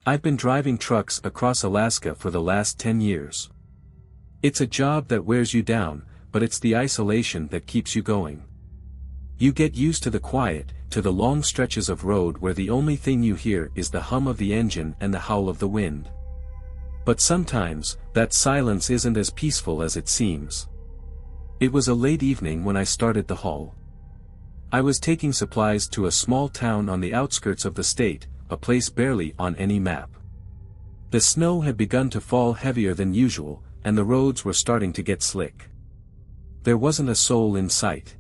I've been driving trucks across Alaska for the last 10 years. It's a job that wears you down, but it's the isolation that keeps you going. You get used to the quiet, to the long stretches of road where the only thing you hear is the hum of the engine and the howl of the wind. But sometimes, that silence isn't as peaceful as it seems. It was a late evening when I started the haul. I was taking supplies to a small town on the outskirts of the state, a place barely on any map. The snow had begun to fall heavier than usual, and the roads were starting to get slick. There wasn't a soul in sight.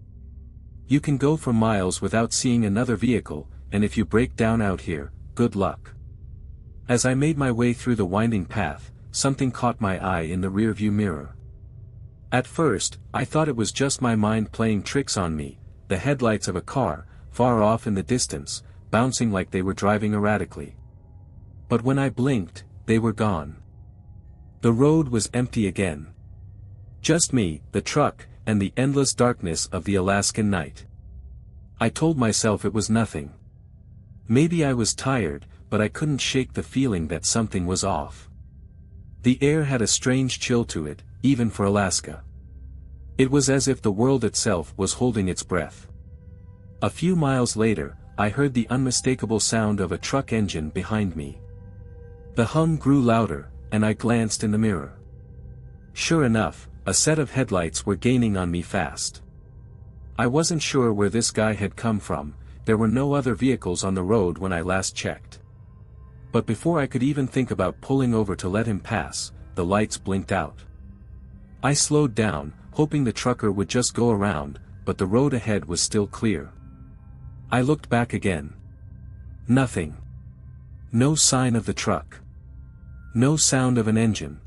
You can go for miles without seeing another vehicle, and if you break down out here, good luck. As I made my way through the winding path, something caught my eye in the rearview mirror. At first, I thought it was just my mind playing tricks on me, the headlights of a car, far off in the distance, bouncing like they were driving erratically. But when I blinked, they were gone. The road was empty again. Just me, the truck, and the endless darkness of the Alaskan night. I told myself it was nothing. Maybe I was tired, but I couldn't shake the feeling that something was off. The air had a strange chill to it, even for Alaska. It was as if the world itself was holding its breath. A few miles later, I heard the unmistakable sound of a truck engine behind me. The hum grew louder, and I glanced in the mirror. Sure enough, a set of headlights were gaining on me fast. I wasn't sure where this guy had come from, there were no other vehicles on the road when I last checked. But before I could even think about pulling over to let him pass, the lights blinked out. I slowed down, hoping the trucker would just go around, but the road ahead was still clear. I looked back again. Nothing. No sign of the truck. No sound of an engine.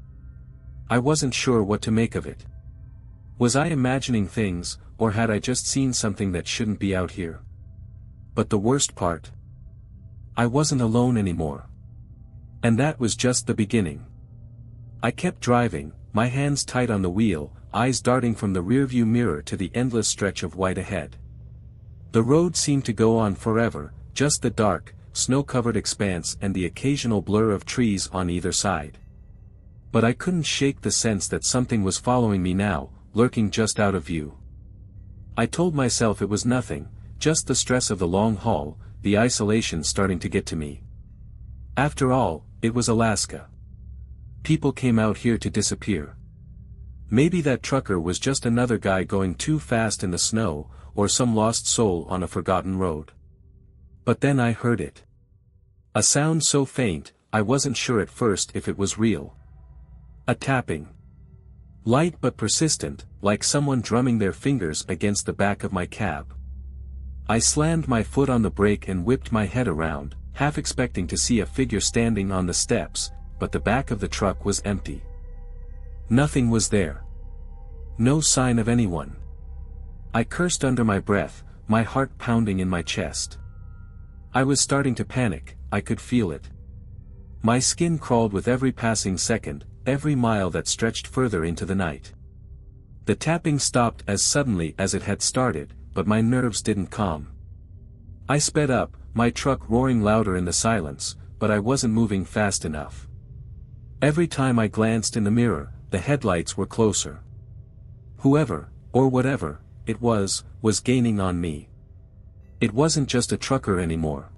I wasn't sure what to make of it. Was I imagining things, or had I just seen something that shouldn't be out here? But the worst part? I wasn't alone anymore. And that was just the beginning. I kept driving, my hands tight on the wheel, eyes darting from the rearview mirror to the endless stretch of white ahead. The road seemed to go on forever, just the dark, snow-covered expanse and the occasional blur of trees on either side. But I couldn't shake the sense that something was following me now, lurking just out of view. I told myself it was nothing, just the stress of the long haul, the isolation starting to get to me. After all, it was Alaska. People came out here to disappear. Maybe that trucker was just another guy going too fast in the snow, or some lost soul on a forgotten road. But then I heard it. A sound so faint, I wasn't sure at first if it was real. A tapping. Light but persistent, like someone drumming their fingers against the back of my cab. I slammed my foot on the brake and whipped my head around, half expecting to see a figure standing on the steps, but the back of the truck was empty. Nothing was there. No sign of anyone. I cursed under my breath, my heart pounding in my chest. I was starting to panic, I could feel it. My skin crawled with every passing second, every mile that stretched further into the night. The tapping stopped as suddenly as it had started, but my nerves didn't calm. I sped up, my truck roaring louder in the silence, but I wasn't moving fast enough. Every time I glanced in the mirror, the headlights were closer. Whoever, or whatever, it was gaining on me. It wasn't just a trucker anymore.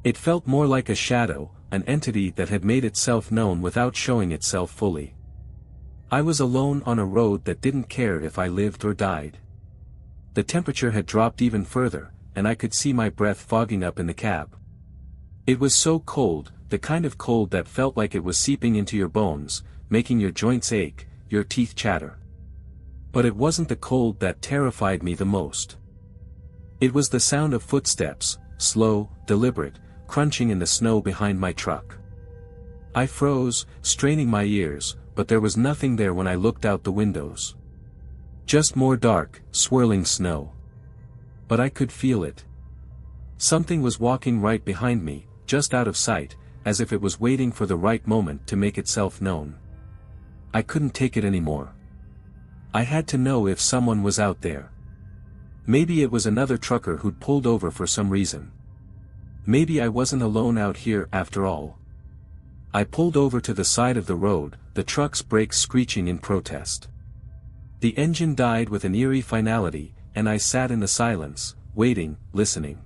It felt more like a shadow, an entity that had made itself known without showing itself fully. I was alone on a road that didn't care if I lived or died. The temperature had dropped even further, and I could see my breath fogging up in the cab. It was so cold, the kind of cold that felt like it was seeping into your bones, making your joints ache, your teeth chatter. But it wasn't the cold that terrified me the most. It was the sound of footsteps, slow, deliberate, crunching in the snow behind my truck. I froze, straining my ears, but there was nothing there when I looked out the windows. Just more dark, swirling snow. But I could feel it. Something was walking right behind me, just out of sight, as if it was waiting for the right moment to make itself known. I couldn't take it anymore. I had to know if someone was out there. Maybe it was another trucker who'd pulled over for some reason. Maybe I wasn't alone out here after all. I pulled over to the side of the road, the truck's brakes screeching in protest. The engine died with an eerie finality, and I sat in the silence, waiting, listening.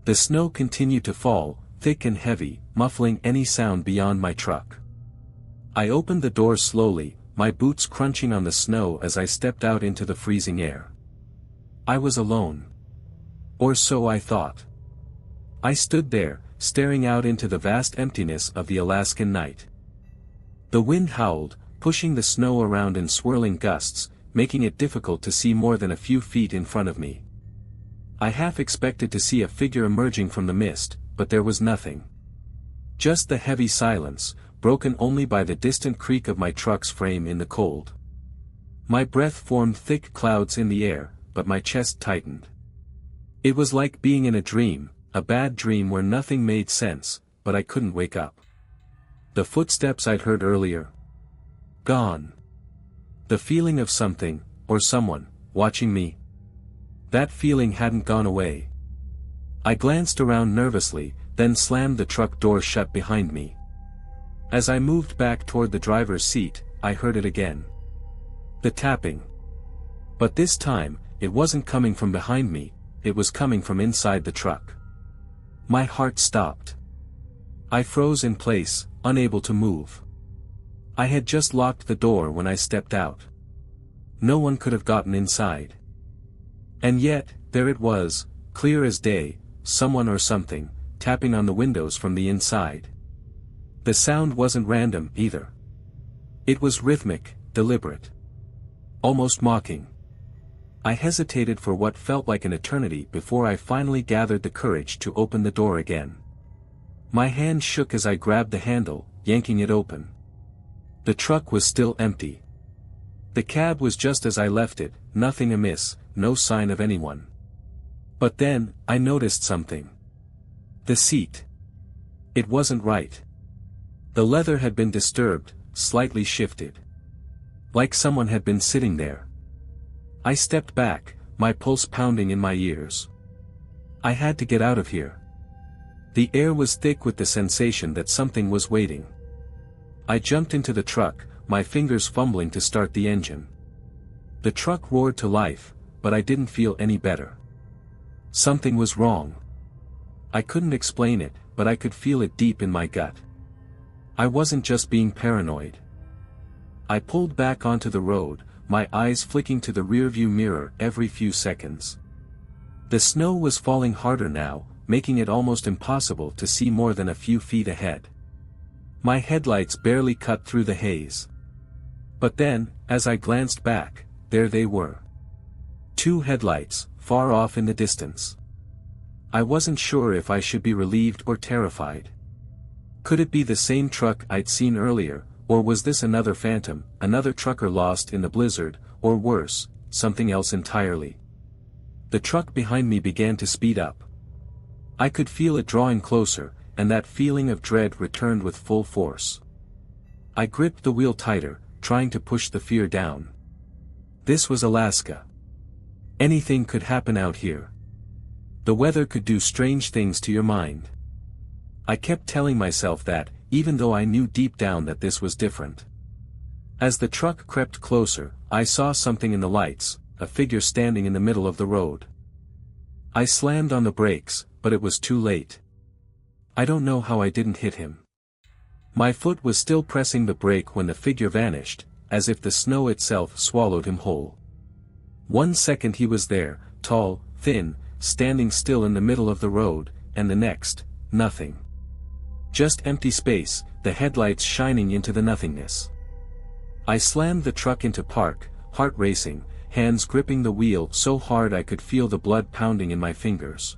The snow continued to fall, thick and heavy, muffling any sound beyond my truck. I opened the door slowly, my boots crunching on the snow as I stepped out into the freezing air. I was alone. Or so I thought. I stood there, staring out into the vast emptiness of the Alaskan night. The wind howled, pushing the snow around in swirling gusts, making it difficult to see more than a few feet in front of me. I half expected to see a figure emerging from the mist, but there was nothing. Just the heavy silence, broken only by the distant creak of my truck's frame in the cold. My breath formed thick clouds in the air, but my chest tightened. It was like being in a dream, a bad dream where nothing made sense, but I couldn't wake up. The footsteps I'd heard earlier. Gone. The feeling of something, or someone, watching me. That feeling hadn't gone away. I glanced around nervously, then slammed the truck door shut behind me. As I moved back toward the driver's seat, I heard it again. The tapping. But this time, it wasn't coming from behind me, it was coming from inside the truck. My heart stopped. I froze in place, unable to move. I had just locked the door when I stepped out. No one could have gotten inside. And yet, there it was, clear as day, someone or something, tapping on the windows from the inside. The sound wasn't random, either. It was rhythmic, deliberate. Almost mocking. I hesitated for what felt like an eternity before I finally gathered the courage to open the door again. My hand shook as I grabbed the handle, yanking it open. The truck was still empty. The cab was just as I left it, nothing amiss, no sign of anyone. But then, I noticed something. The seat. It wasn't right. The leather had been disturbed, slightly shifted. Like someone had been sitting there. I stepped back, my pulse pounding in my ears. I had to get out of here. The air was thick with the sensation that something was waiting. I jumped into the truck, my fingers fumbling to start the engine. The truck roared to life, but I didn't feel any better. Something was wrong. I couldn't explain it, but I could feel it deep in my gut. I wasn't just being paranoid. I pulled back onto the road, my eyes flicking to the rearview mirror every few seconds. The snow was falling harder now, making it almost impossible to see more than a few feet ahead. My headlights barely cut through the haze. But then, as I glanced back, there they were. Two headlights, far off in the distance. I wasn't sure if I should be relieved or terrified. Could it be the same truck I'd seen earlier, or was this another phantom, another trucker lost in the blizzard, or worse, something else entirely? The truck behind me began to speed up. I could feel it drawing closer, and that feeling of dread returned with full force. I gripped the wheel tighter, trying to push the fear down. This was Alaska. Anything could happen out here. The weather could do strange things to your mind. I kept telling myself that, even though I knew deep down that this was different. As the truck crept closer, I saw something in the lights, a figure standing in the middle of the road. I slammed on the brakes, but it was too late. I don't know how I didn't hit him. My foot was still pressing the brake when the figure vanished, as if the snow itself swallowed him whole. 1 second he was there, tall, thin, standing still in the middle of the road, and the next, nothing. Just empty space, the headlights shining into the nothingness. I slammed the truck into park, heart racing, hands gripping the wheel so hard I could feel the blood pounding in my fingers.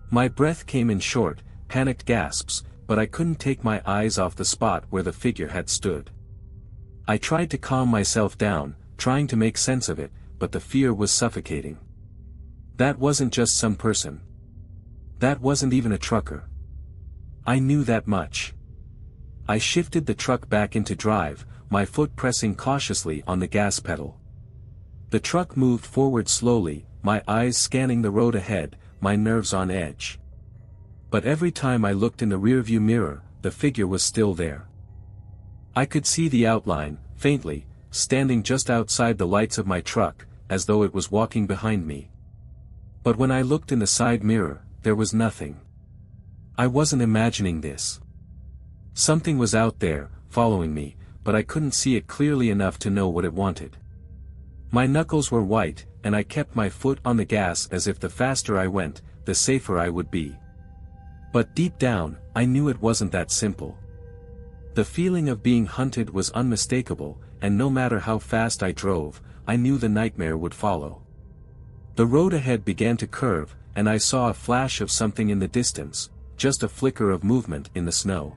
My breath came in short, panicked gasps, but I couldn't take my eyes off the spot where the figure had stood. I tried to calm myself down, trying to make sense of it, but the fear was suffocating. That wasn't just some person. That wasn't even a trucker. I knew that much. I shifted the truck back into drive, my foot pressing cautiously on the gas pedal. The truck moved forward slowly, my eyes scanning the road ahead, my nerves on edge. But every time I looked in the rearview mirror, the figure was still there. I could see the outline, faintly, standing just outside the lights of my truck, as though it was walking behind me. But when I looked in the side mirror, there was nothing. I wasn't imagining this. Something was out there, following me, but I couldn't see it clearly enough to know what it wanted. My knuckles were white, and I kept my foot on the gas as if the faster I went, the safer I would be. But deep down, I knew it wasn't that simple. The feeling of being hunted was unmistakable, and no matter how fast I drove, I knew the nightmare would follow. The road ahead began to curve, and I saw a flash of something in the distance, just a flicker of movement in the snow.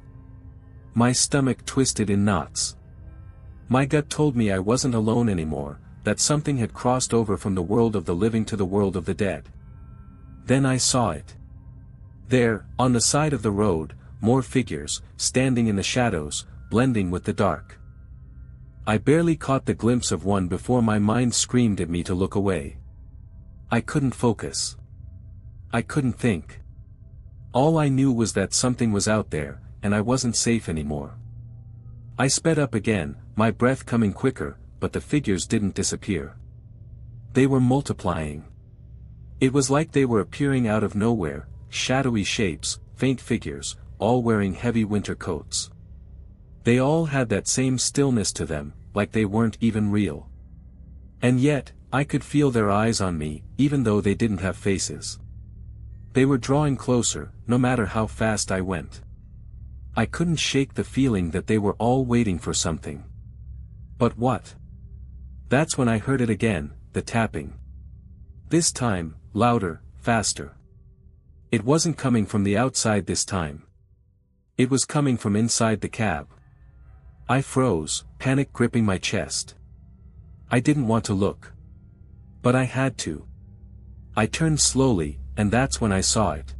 My stomach twisted in knots. My gut told me I wasn't alone anymore, that something had crossed over from the world of the living to the world of the dead. Then I saw it. There, on the side of the road, more figures, standing in the shadows, blending with the dark. I barely caught the glimpse of one before my mind screamed at me to look away. I couldn't focus. I couldn't think. All I knew was that something was out there, and I wasn't safe anymore. I sped up again, my breath coming quicker, but the figures didn't disappear. They were multiplying. It was like they were appearing out of nowhere, shadowy shapes, faint figures, all wearing heavy winter coats. They all had that same stillness to them, like they weren't even real. And yet, I could feel their eyes on me, even though they didn't have faces. They were drawing closer, no matter how fast I went. I couldn't shake the feeling that they were all waiting for something. But what? That's when I heard it again, the tapping. This time, louder, faster. It wasn't coming from the outside this time. It was coming from inside the cab. I froze, panic gripping my chest. I didn't want to look. But I had to. I turned slowly, and that's when I saw it.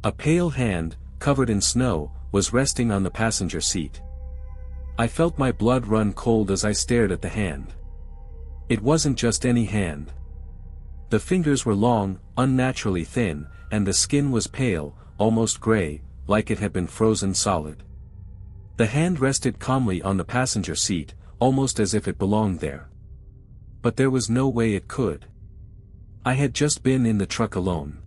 A pale hand, covered in snow, was resting on the passenger seat. I felt my blood run cold as I stared at the hand. It wasn't just any hand. The fingers were long, unnaturally thin, and the skin was pale, almost gray, like it had been frozen solid. The hand rested calmly on the passenger seat, almost as if it belonged there. But there was no way it could. I had just been in the truck alone.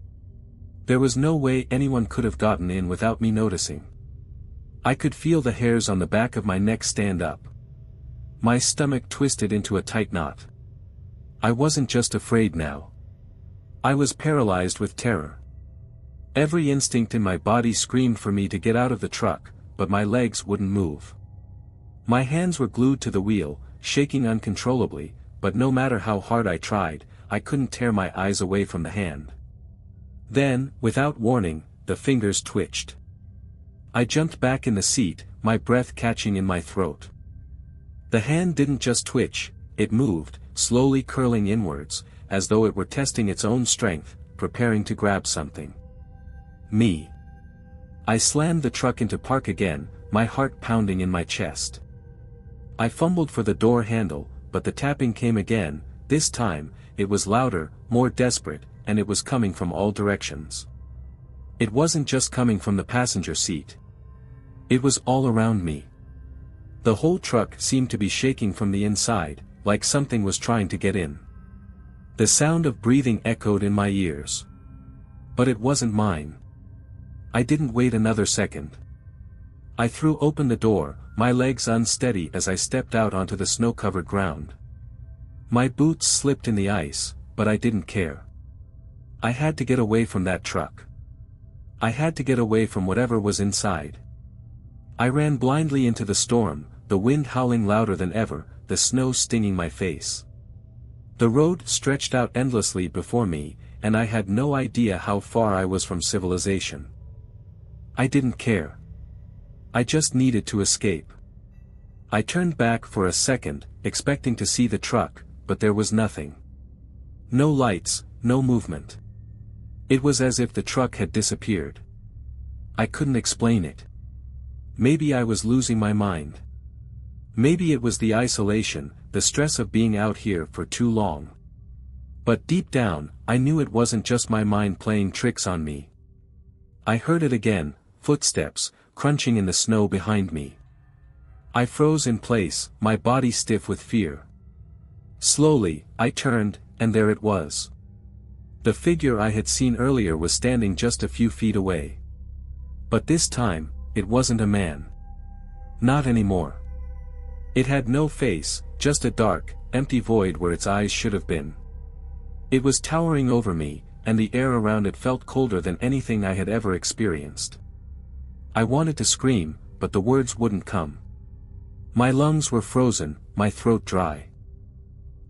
There was no way anyone could have gotten in without me noticing. I could feel the hairs on the back of my neck stand up. My stomach twisted into a tight knot. I wasn't just afraid now. I was paralyzed with terror. Every instinct in my body screamed for me to get out of the truck, but my legs wouldn't move. My hands were glued to the wheel, shaking uncontrollably, but no matter how hard I tried, I couldn't tear my eyes away from the hand. Then, without warning, the fingers twitched. I jumped back in the seat, my breath catching in my throat. The hand didn't just twitch, it moved, slowly curling inwards, as though it were testing its own strength, preparing to grab something. Me. I slammed the truck into park again, my heart pounding in my chest. I fumbled for the door handle, but the tapping came again. This time, it was louder, more desperate, and it was coming from all directions. It wasn't just coming from the passenger seat. It was all around me. The whole truck seemed to be shaking from the inside, like something was trying to get in. The sound of breathing echoed in my ears. But it wasn't mine. I didn't wait another second. I threw open the door, my legs unsteady as I stepped out onto the snow-covered ground. My boots slipped in the ice, but I didn't care. I had to get away from that truck. I had to get away from whatever was inside. I ran blindly into the storm, the wind howling louder than ever, the snow stinging my face. The road stretched out endlessly before me, and I had no idea how far I was from civilization. I didn't care. I just needed to escape. I turned back for a second, expecting to see the truck, but there was nothing. No lights, no movement. It was as if the truck had disappeared. I couldn't explain it. Maybe I was losing my mind. Maybe it was the isolation, the stress of being out here for too long. But deep down, I knew it wasn't just my mind playing tricks on me. I heard it again, footsteps, crunching in the snow behind me. I froze in place, my body stiff with fear. Slowly, I turned, and there it was. The figure I had seen earlier was standing just a few feet away. But this time, it wasn't a man. Not anymore. It had no face, just a dark, empty void where its eyes should have been. It was towering over me, and the air around it felt colder than anything I had ever experienced. I wanted to scream, but the words wouldn't come. My lungs were frozen, my throat dry.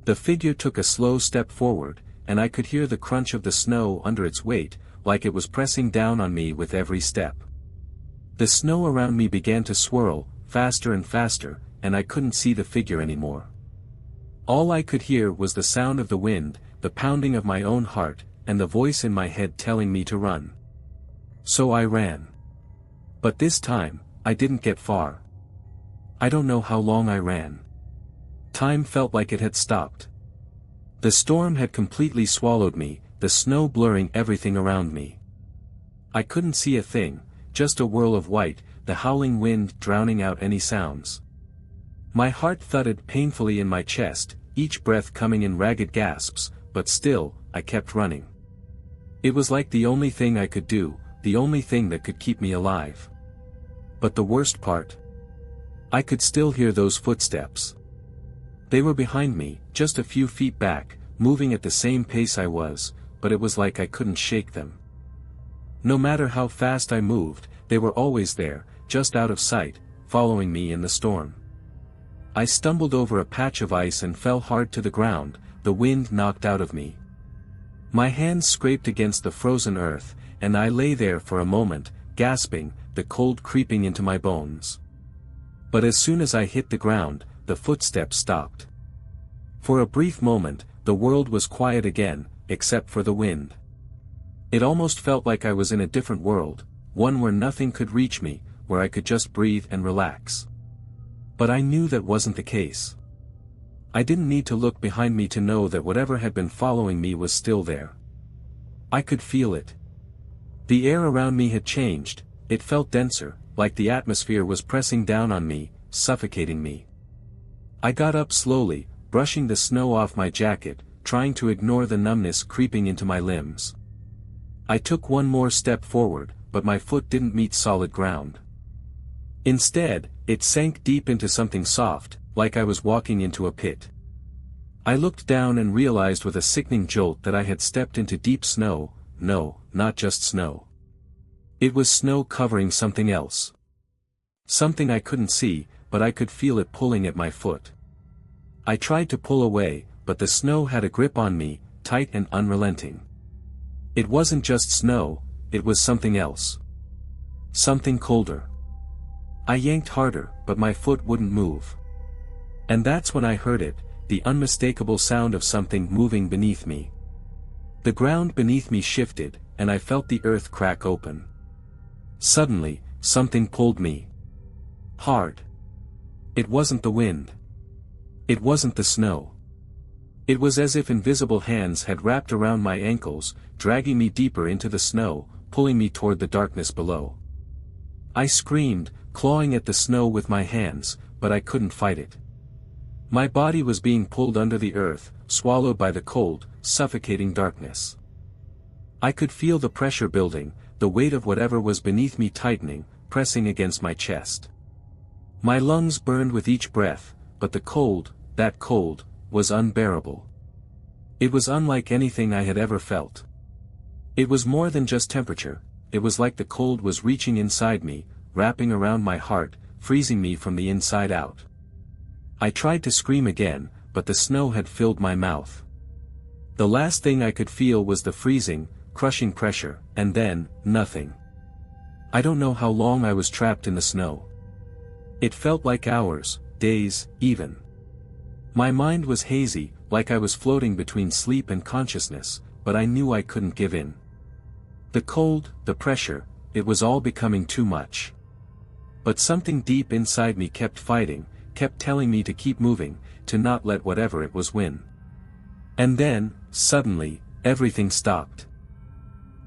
The figure took a slow step forward, and I could hear the crunch of the snow under its weight, like it was pressing down on me with every step. The snow around me began to swirl, faster and faster, and I couldn't see the figure anymore. All I could hear was the sound of the wind, the pounding of my own heart, and the voice in my head telling me to run. So I ran. But this time, I didn't get far. I don't know how long I ran. Time felt like it had stopped. The storm had completely swallowed me, the snow blurring everything around me. I couldn't see a thing, just a whirl of white, the howling wind drowning out any sounds. My heart thudded painfully in my chest, each breath coming in ragged gasps, but still, I kept running. It was like the only thing I could do, the only thing that could keep me alive. But the worst part? I could still hear those footsteps. They were behind me, just a few feet back, moving at the same pace I was, but it was like I couldn't shake them. No matter how fast I moved, they were always there, just out of sight, following me in the storm. I stumbled over a patch of ice and fell hard to the ground, the wind knocked out of me. My hands scraped against the frozen earth, and I lay there for a moment, gasping, the cold creeping into my bones. But as soon as I hit the ground, the footsteps stopped. For a brief moment, the world was quiet again, except for the wind. It almost felt like I was in a different world, one where nothing could reach me, where I could just breathe and relax. But I knew that wasn't the case. I didn't need to look behind me to know that whatever had been following me was still there. I could feel it. The air around me had changed, it felt denser, like the atmosphere was pressing down on me, suffocating me. I got up slowly, brushing the snow off my jacket, trying to ignore the numbness creeping into my limbs. I took one more step forward, but my foot didn't meet solid ground. Instead, it sank deep into something soft, like I was walking into a pit. I looked down and realized with a sickening jolt that I had stepped into deep snow, no, not just snow. It was snow covering something else. Something I couldn't see, but I could feel it pulling at my foot. I tried to pull away, but the snow had a grip on me, tight and unrelenting. It wasn't just snow, it was something else. Something colder. I yanked harder, but my foot wouldn't move. And that's when I heard it, the unmistakable sound of something moving beneath me. The ground beneath me shifted, and I felt the earth crack open. Suddenly, something pulled me. Hard. It wasn't the wind. It wasn't the snow. It was as if invisible hands had wrapped around my ankles, dragging me deeper into the snow, pulling me toward the darkness below. I screamed, clawing at the snow with my hands, but I couldn't fight it. My body was being pulled under the earth, swallowed by the cold, suffocating darkness. I could feel the pressure building, the weight of whatever was beneath me tightening, pressing against my chest. My lungs burned with each breath, but the cold, that cold, was unbearable. It was unlike anything I had ever felt. It was more than just temperature, it was like the cold was reaching inside me, wrapping around my heart, freezing me from the inside out. I tried to scream again, but the snow had filled my mouth. The last thing I could feel was the freezing, crushing pressure, and then, nothing. I don't know how long I was trapped in the snow. It felt like hours, days, even. My mind was hazy, like I was floating between sleep and consciousness, but I knew I couldn't give in. The cold, the pressure, it was all becoming too much. But something deep inside me kept fighting, kept telling me to keep moving, to not let whatever it was win. And then, suddenly, everything stopped.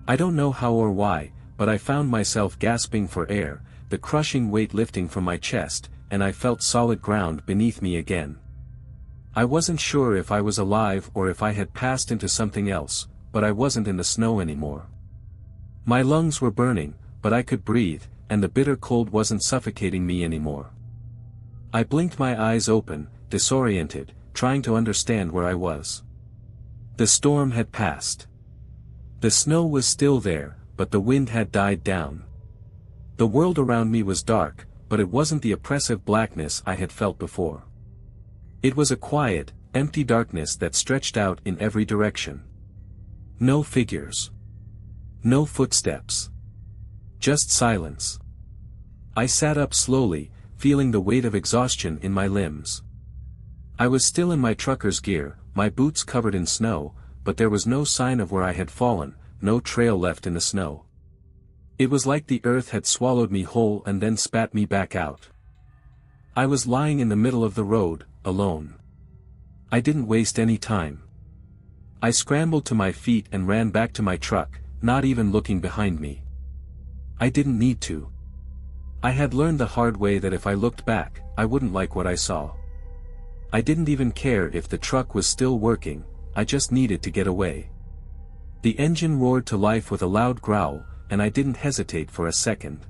I don't know how or why, but I found myself gasping for air, the crushing weight lifting from my chest, and I felt solid ground beneath me again. I wasn't sure if I was alive or if I had passed into something else, but I wasn't in the snow anymore. My lungs were burning, but I could breathe, and the bitter cold wasn't suffocating me anymore. I blinked my eyes open, disoriented, trying to understand where I was. The storm had passed. The snow was still there, but the wind had died down. The world around me was dark, but it wasn't the oppressive blackness I had felt before. It was a quiet, empty darkness that stretched out in every direction. No figures. No footsteps. Just silence. I sat up slowly, feeling the weight of exhaustion in my limbs. I was still in my trucker's gear, my boots covered in snow, but there was no sign of where I had fallen, no trail left in the snow. It was like the earth had swallowed me whole and then spat me back out. I was lying in the middle of the road, alone. I didn't waste any time. I scrambled to my feet and ran back to my truck, not even looking behind me. I didn't need to. I had learned the hard way that if I looked back, I wouldn't like what I saw. I didn't even care if the truck was still working, I just needed to get away. The engine roared to life with a loud growl, and I didn't hesitate for a second.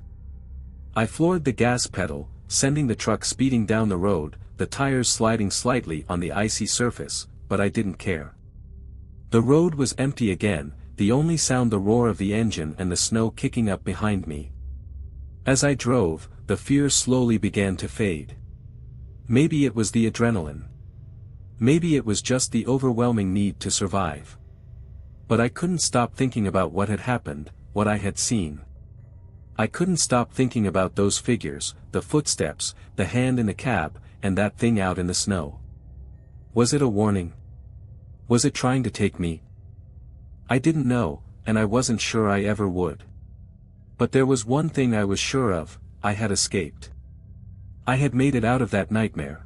I floored the gas pedal, sending the truck speeding down the road, the tires sliding slightly on the icy surface, but I didn't care. The road was empty again, the only sound the roar of the engine and the snow kicking up behind me. As I drove, the fear slowly began to fade. Maybe it was the adrenaline. Maybe it was just the overwhelming need to survive. But I couldn't stop thinking about what had happened, what I had seen. I couldn't stop thinking about those figures, the footsteps, the hand in the cab, and that thing out in the snow. Was it a warning? Was it trying to take me? I didn't know, and I wasn't sure I ever would. But there was one thing I was sure of, I had escaped. I had made it out of that nightmare.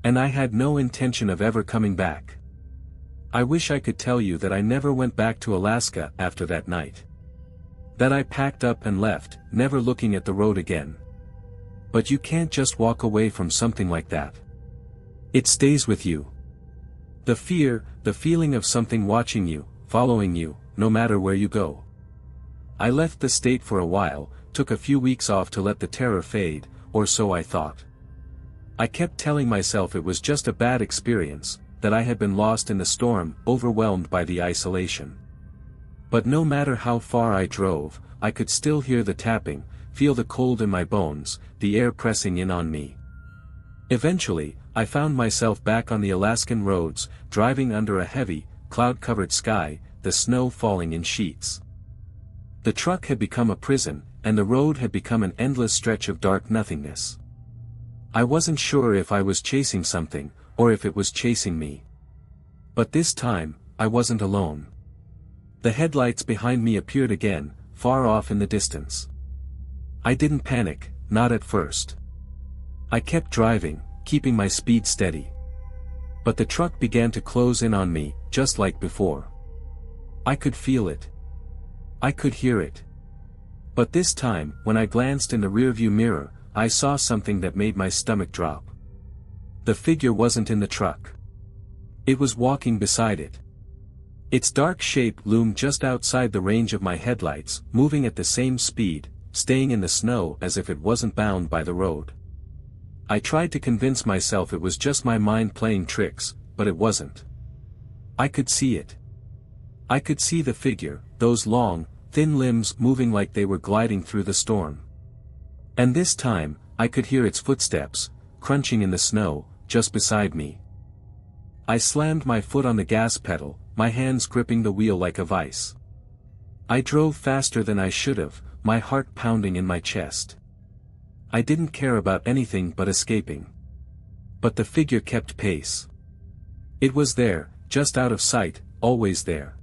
And I had no intention of ever coming back. I wish I could tell you that I never went back to Alaska after that night. That I packed up and left, never looking at the road again. But you can't just walk away from something like that. It stays with you. The fear, the feeling of something watching you, following you, no matter where you go. I left the state for a while, took a few weeks off to let the terror fade, or so I thought. I kept telling myself it was just a bad experience, that I had been lost in the storm, overwhelmed by the isolation. But no matter how far I drove, I could still hear the tapping, feel the cold in my bones, the air pressing in on me. Eventually, I found myself back on the Alaskan roads, driving under a heavy, cloud-covered sky, the snow falling in sheets. The truck had become a prison, and the road had become an endless stretch of dark nothingness. I wasn't sure if I was chasing something, or if it was chasing me. But this time, I wasn't alone. The headlights behind me appeared again, far off in the distance. I didn't panic, not at first. I kept driving, keeping my speed steady. But the truck began to close in on me, just like before. I could feel it. I could hear it. But this time, when I glanced in the rearview mirror, I saw something that made my stomach drop. The figure wasn't in the truck. It was walking beside it. Its dark shape loomed just outside the range of my headlights, moving at the same speed, staying in the snow as if it wasn't bound by the road. I tried to convince myself it was just my mind playing tricks, but it wasn't. I could see it. I could see the figure, those long, thin limbs moving like they were gliding through the storm. And this time, I could hear its footsteps, crunching in the snow, just beside me. I slammed my foot on the gas pedal, my hands gripping the wheel like a vice. I drove faster than I should have, my heart pounding in my chest. I didn't care about anything but escaping. But the figure kept pace. It was there, just out of sight, always there.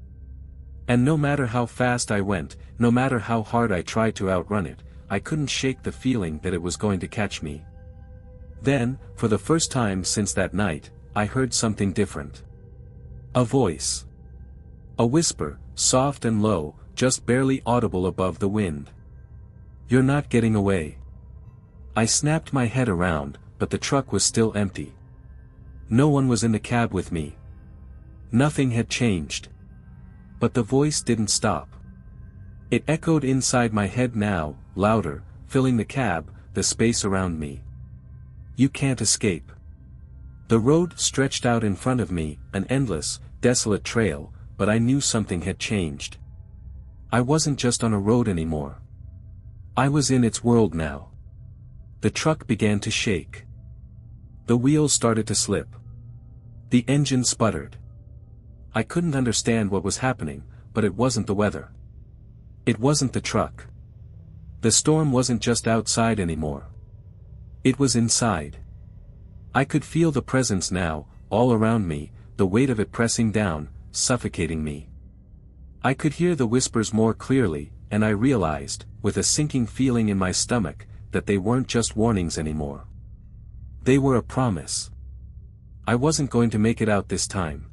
And no matter how fast I went, no matter how hard I tried to outrun it, I couldn't shake the feeling that it was going to catch me. Then, for the first time since that night, I heard something different. A voice. A whisper, soft and low, just barely audible above the wind. You're not getting away. I snapped my head around, but the truck was still empty. No one was in the cab with me. Nothing had changed. But the voice didn't stop. It echoed inside my head now, louder, filling the cab, the space around me. You can't escape. The road stretched out in front of me, an endless, desolate trail, but I knew something had changed. I wasn't just on a road anymore. I was in its world now. The truck began to shake. The wheels started to slip. The engine sputtered. I couldn't understand what was happening, but it wasn't the weather. It wasn't the truck. The storm wasn't just outside anymore. It was inside. I could feel the presence now, all around me, the weight of it pressing down, suffocating me. I could hear the whispers more clearly, and I realized, with a sinking feeling in my stomach, that they weren't just warnings anymore. They were a promise. I wasn't going to make it out this time.